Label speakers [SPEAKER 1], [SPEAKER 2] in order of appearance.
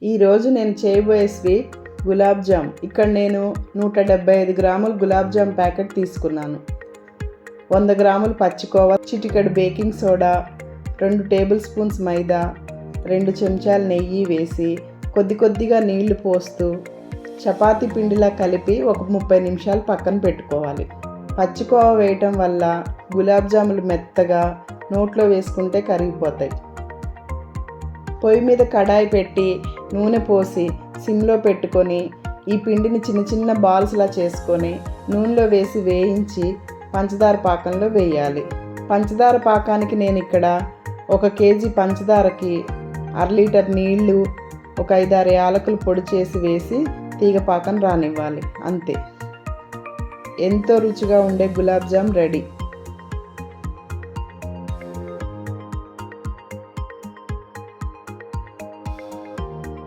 [SPEAKER 1] ఈరోజు నేను చేయబోయే స్వీట్ గులాబ్ జామ్. ఇక్కడ నేను 175 గ్రాముల గులాబ్ జామ్ ప్యాకెట్ తీసుకున్నాను. 100 గ్రాములు పచ్చికోవా, చిటికెడు బేకింగ్ సోడా, 2 టేబుల్ స్పూన్స్ మైదా, 2 చెంచాలు నెయ్యి వేసి కొద్దిగా నీళ్లు పోస్తూ చపాతీ పిండిలా కలిపి ఒక 30 నిమిషాలు పక్కన పెట్టుకోవాలి. పచ్చికోవా వేయటం వల్ల గులాబ్ జాములు మెత్తగా నోట్లో వేసుకుంటే కరిగిపోతాయి. పొయ్యి మీద కడాయి పెట్టి నూనె పోసి సిమ్లో పెట్టుకొని ఈ పిండిని చిన్న బాల్స్లా చేసుకొని నూనెలో వేసి వేయించి పంచదార పాకంలో వేయాలి. పంచదార పాకానికి నేను ఇక్కడ 1 కేజీ పంచదారకి 1/2 లీటర్ నీళ్లు, ఒక 5-6 యాలకులు పొడి చేసి వేసి తీగ పాకం రానివ్వాలి. అంతే, ఎంతో రుచిగా ఉండే గులాబ్ జామ్ రెడీ.